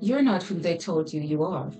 You're not who they told you you are.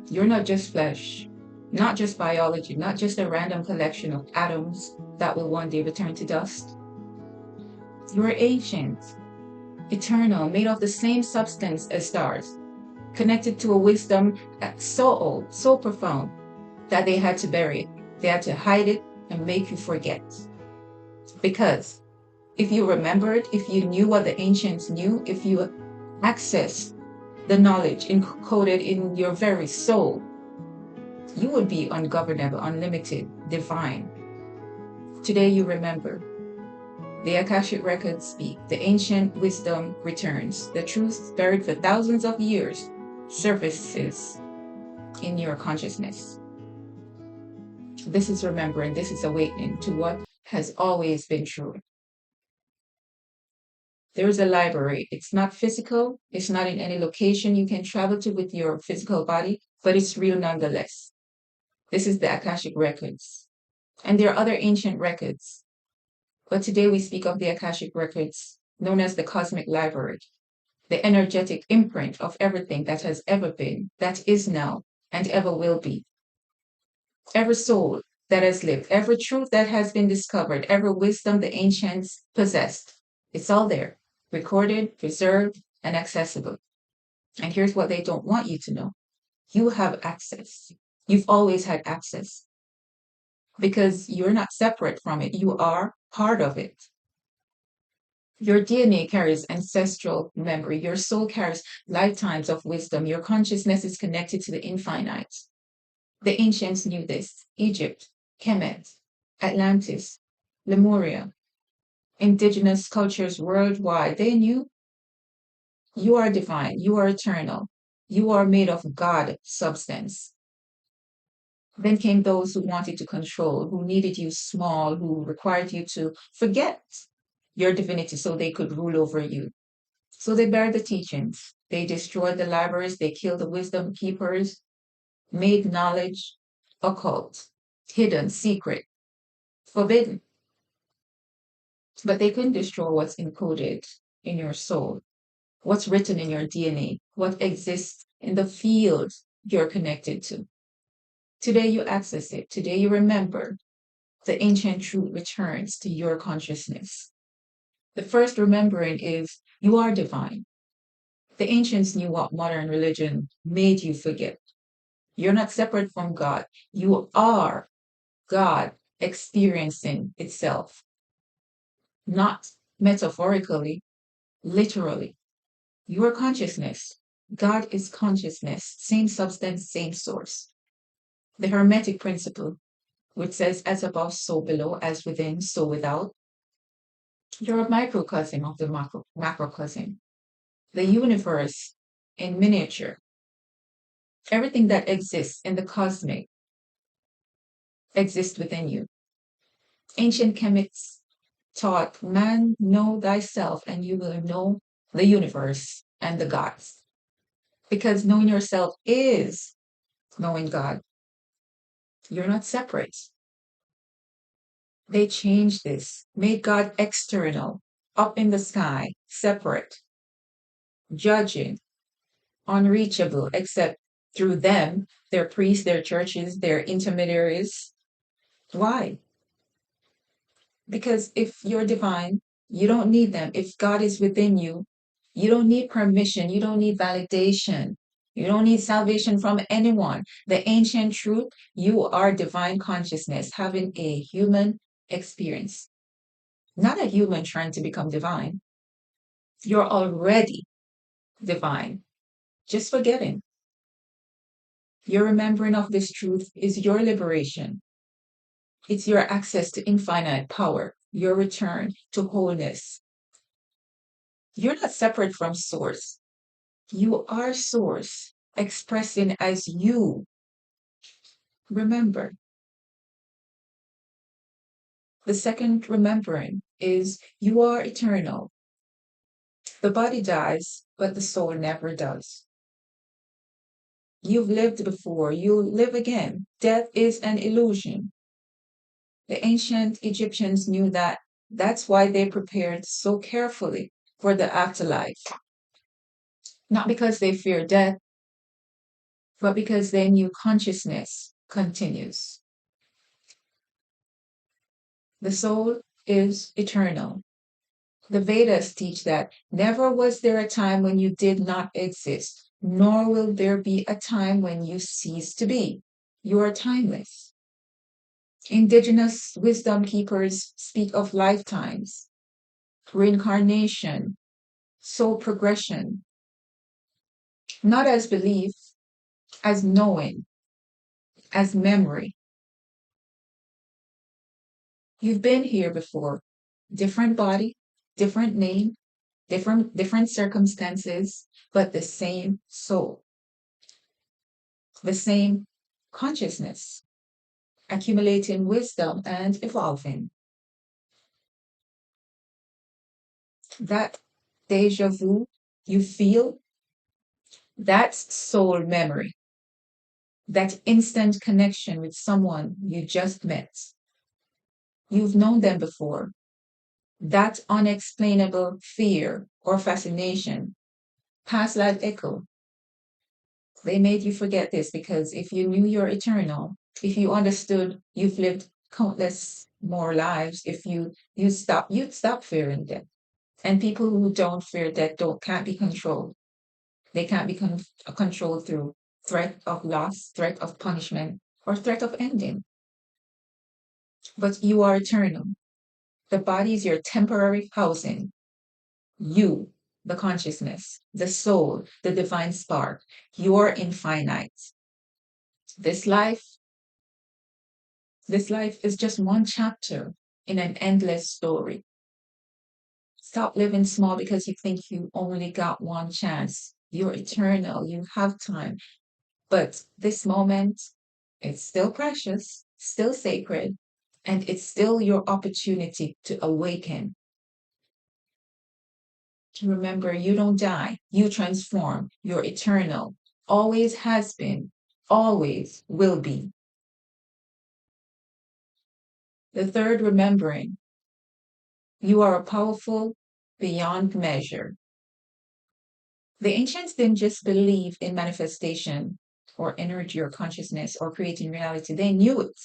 You're not just flesh, not just biology, not just a random collection of atoms that will one day return to dust. You're ancient, eternal, made of the same substance as stars, connected to a wisdom so old, so profound, that they had to bury it. They had to hide it and make you forget. Because if you remembered, if you knew what the ancients knew, if you accessed the knowledge encoded in your very soul, you would be ungovernable, unlimited, divine. Today you remember. The Akashic Records speak. The ancient wisdom returns. The truth buried for thousands of years surfaces in your consciousness. This is remembering, this is awakening to what has always been true. There is a library. It's not physical. It's not in any location you can travel to with your physical body, but it's real nonetheless. This is the Akashic Records. And there are other ancient records. But today we speak of the Akashic Records, known as the Cosmic Library, the energetic imprint of everything that has ever been, that is now, and ever will be. Every soul that has lived, every truth that has been discovered, every wisdom the ancients possessed, it's all there, recorded, preserved, and accessible. And here's what they don't want you to know. You have access. You've always had access because you're not separate from it. You are part of it. Your DNA carries ancestral memory. Your soul carries lifetimes of wisdom. Your consciousness is connected to the infinite. The ancients knew this. Egypt, Kemet, Atlantis, Lemuria, indigenous cultures worldwide, they knew you are divine, you are eternal, you are made of God substance. Then came those who wanted to control, who needed you small, who required you to forget your divinity so they could rule over you. So they buried the teachings. They destroyed the libraries. They killed the wisdom keepers, made knowledge occult, hidden, secret, forbidden. But they couldn't destroy what's encoded in your soul, what's written in your DNA, what exists in the field you're connected to. Today you access it. Today you remember. The ancient truth returns to your consciousness. The first remembering is you are divine. The ancients knew what modern religion made you forget. You're not separate from God. You are God experiencing itself, not metaphorically, literally. Your consciousness. God is consciousness, same substance, same source. The Hermetic principle, which says, as above, so below, as within, so without. You're a microcosm of the macrocosm. The universe in miniature. Everything that exists in the cosmic exists within you. Ancient Kemets taught, man, know thyself, and you will know the universe and the gods. Because knowing yourself is knowing God. You're not separate. They changed this, made God external, up in the sky, separate, judging, unreachable, except through them, their priests, their churches, their intermediaries. Why? Because if you're divine, you don't need them. If God is within you, you don't need permission. You don't need validation. You don't need salvation from anyone. The ancient truth, you are divine consciousness having a human experience, not a human trying to become divine. You're already divine. Just forgetting. Your remembering of this truth is your liberation. It's your access to infinite power, your return to wholeness. You're not separate from source. You are source, expressing as you. Remember, the second remembering is you are eternal. The body dies, but the soul never does. You've lived before, you'll live again. Death is an illusion. The ancient Egyptians knew that. That's why they prepared so carefully for the afterlife. not because they fear death, but because they knew consciousness continues. The soul is eternal. The Vedas teach that never was there a time when you did not exist, nor will there be a time when you cease to be. You are timeless. Indigenous wisdom keepers speak of lifetimes, reincarnation, soul progression, not as belief, as knowing, as memory. You've been here before, different body, different name, different circumstances, but the same soul, the same consciousness, accumulating wisdom and evolving. That deja vu you feel, that's soul memory, that instant connection with someone you just met. You've known them before. That unexplainable fear or fascination, past life echo. They made you forget this because if you knew you're eternal, if you understood you've lived countless more lives, if you'd stop fearing death. And people who don't fear death can't be controlled. They can't be controlled through threat of loss, threat of punishment, or threat of ending. But you are eternal. The body is your temporary housing. You, the consciousness, the soul, the divine spark, you're infinite. This life, this life is just one chapter in an endless story. Stop living small because you think you only got one chance. You're eternal, you have time. But this moment, it's still precious, still sacred, and it's still your opportunity to awaken. Remember, you don't die, you transform, you're eternal, always has been, always will be. The third, remembering, you are powerful beyond measure. The ancients didn't just believe in manifestation or energy or consciousness or creating reality. They knew it.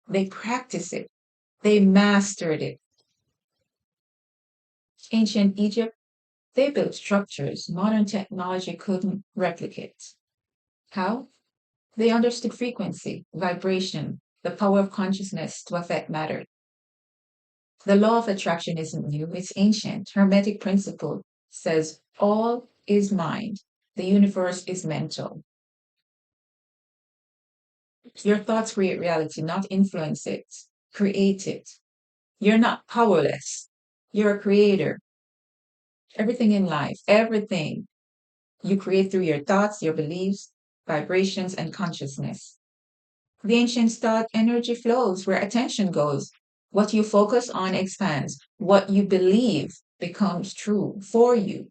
They practiced it. They mastered it. Ancient Egypt, they built structures modern technology couldn't replicate. How? They understood frequency, vibration, the power of consciousness to affect matter. The law of attraction isn't new, it's ancient. Hermetic principle says all is mind, the universe is mental. Your thoughts create reality, not influence it, create it. You're not powerless, you're a creator. Everything in life, everything you create through your thoughts, your beliefs, vibrations, and consciousness. The ancients thought energy flows where attention goes. What you focus on expands. What you believe becomes true for you.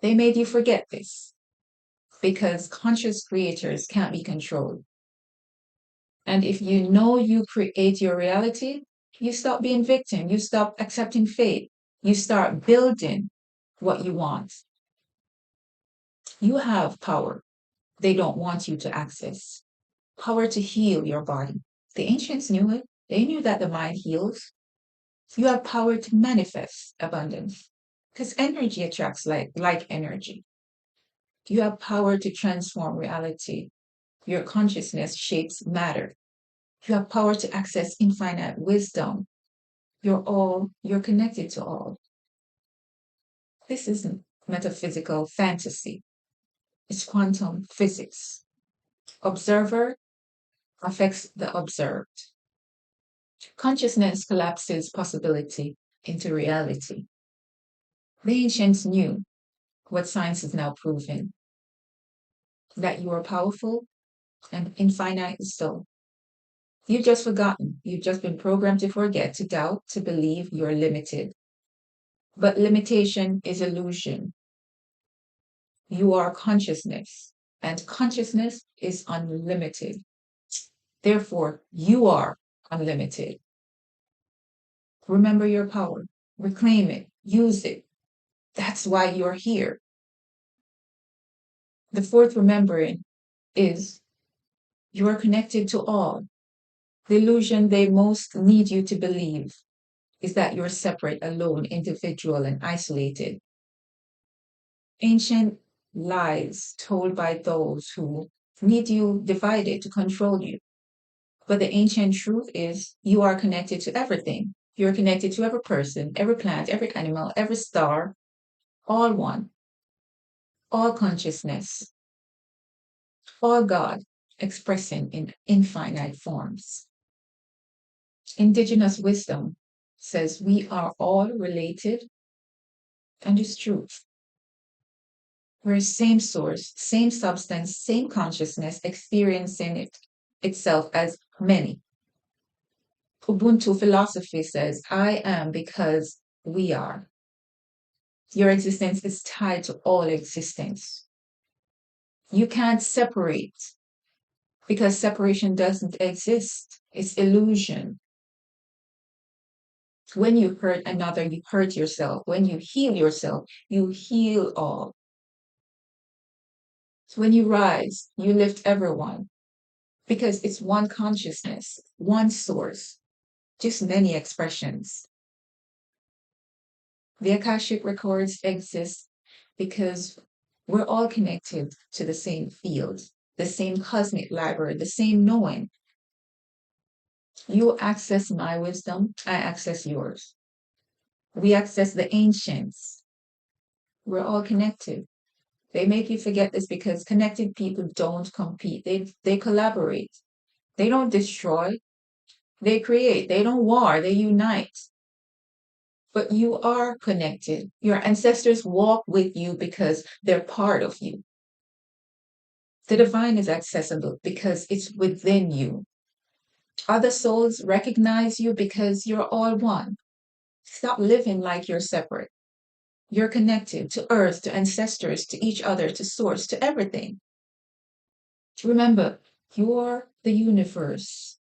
They made you forget this because conscious creators can't be controlled. And if you know you create your reality, you stop being victim. You stop accepting fate. You start building what you want. You have power they don't want you to access. Power to heal your body. The ancients knew it. They knew that the mind heals. You have power to manifest abundance because energy attracts like energy. You have power to transform reality. Your consciousness shapes matter. You have power to access infinite wisdom. You're connected to all. This isn't metaphysical fantasy. It's quantum physics. Observer affects the observed. Consciousness collapses possibility into reality. The ancients knew what science is now proving that you are powerful and infinite still. You've just forgotten. You've just been programmed to forget, to doubt, to believe you're limited. But limitation is illusion. You are consciousness, and consciousness is unlimited. Therefore, you are unlimited. Remember your power, reclaim it, use it. That's why you're here. The fourth remembering is you are connected to all. The illusion they most need you to believe is that you're separate, alone, individual, and isolated. Ancient lies told by those who need you divided to control you. But the ancient truth is you are connected to everything. You're connected to every person, every plant, every animal, every star, all one, all consciousness, all God expressing in infinite forms. Indigenous wisdom says we are all related, and it's true. We're same source, same substance, same consciousness, experiencing it itself as many. Ubuntu philosophy says, I am because we are. Your existence is tied to all existence. You can't separate because separation doesn't exist. It's illusion. When you hurt another, you hurt yourself. When you heal yourself, you heal all. So when you rise, you lift everyone because it's one consciousness, one source, just many expressions. The Akashic Records exist because we're all connected to the same field, the same cosmic library, the same knowing. You access my wisdom, I access yours. We access the ancients. We're all connected. They make you forget this because connected people don't compete. They collaborate. They don't destroy. They create. They don't war. They unite. But you are connected. Your ancestors walk with you because they're part of you. The divine is accessible because it's within you. Other souls recognize you because you're all one. Stop living like you're separate. You're connected to earth, to ancestors, to each other, to source, to everything. Remember, you're the universe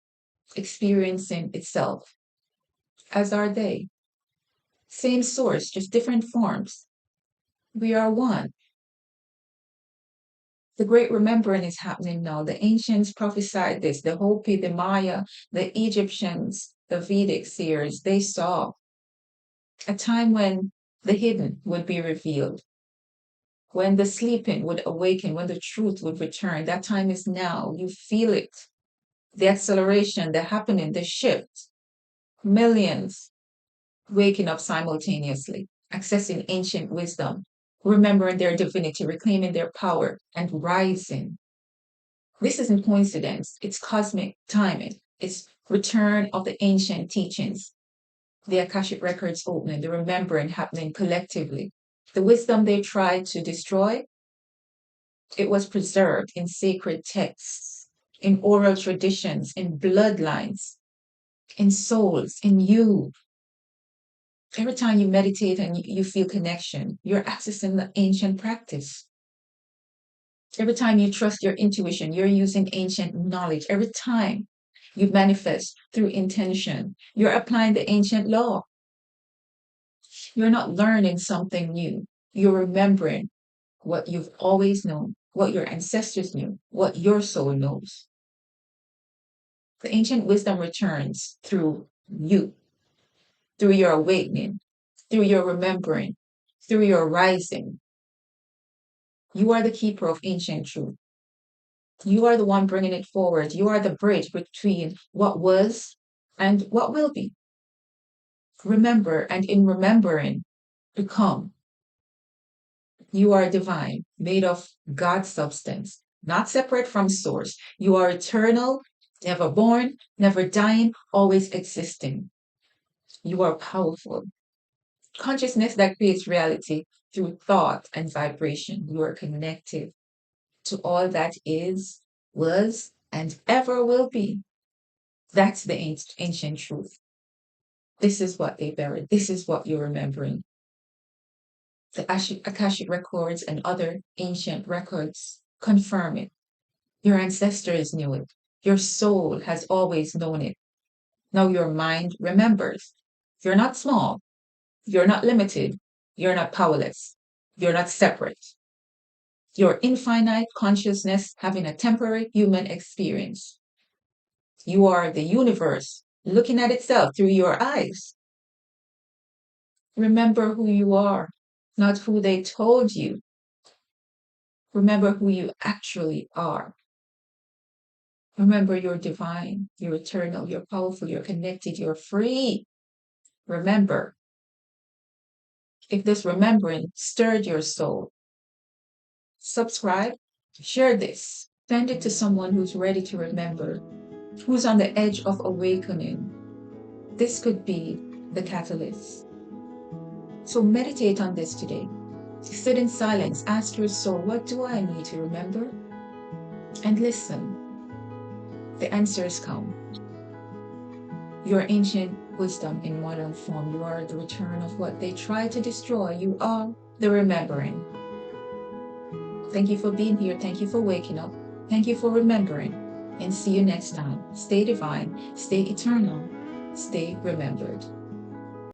experiencing itself, as are they. Same source, just different forms. We are one. The great remembering is happening now. The ancients prophesied this, the Hopi, the Maya, the Egyptians, the Vedic seers, they saw a time when the hidden would be revealed, when the sleeping would awaken, when the truth would return. That time is now. You feel it. The acceleration, the happening, the shift. Millions waking up simultaneously, accessing ancient wisdom, remembering their divinity, reclaiming their power, and rising. This isn't coincidence, it's cosmic timing. It's return of the ancient teachings, the Akashic Records opening, the remembering happening collectively. The wisdom they tried to destroy, it was preserved in sacred texts, in oral traditions, in bloodlines, in souls, in you. Every time you meditate and you feel connection, you're accessing the ancient practice. Every time you trust your intuition, you're using ancient knowledge. Every time you manifest through intention, you're applying the ancient law. You're not learning something new. You're remembering what you've always known, what your ancestors knew, what your soul knows. The ancient wisdom returns through you, through your awakening, through your remembering, through your rising. You are the keeper of ancient truth. You are the one bringing it forward. You are the bridge between what was and what will be. Remember, and in remembering, become. You are divine, made of God's substance, not separate from source. You are eternal, never born, never dying, always existing. You are powerful. Consciousness that creates reality through thought and vibration. You are connected to all that is, was, and ever will be. That's the ancient truth. This is what they buried. This is what you're remembering. The Akashic Records and other ancient records confirm it. Your ancestors knew it. Your soul has always known it. Now your mind remembers. You're not small. You're not limited. You're not powerless. You're not separate. Your infinite consciousness having a temporary human experience. You are the universe looking at itself through your eyes. Remember who you are, not who they told you. Remember who you actually are. Remember you're divine, you're eternal, you're powerful, you're connected, you're free. Remember. If this remembering stirred your soul, subscribe, share this, send it to someone who's ready to remember, who's on the edge of awakening. This could be the catalyst. So meditate on this today. Sit in silence, ask your soul, what do I need to remember? And listen. The answers come. Your ancient wisdom in modern form. You are the return of what they tried to destroy. You are the remembering. Thank you for being here. Thank you for waking up. Thank you for remembering. And see you next time. Stay divine, stay eternal, stay remembered.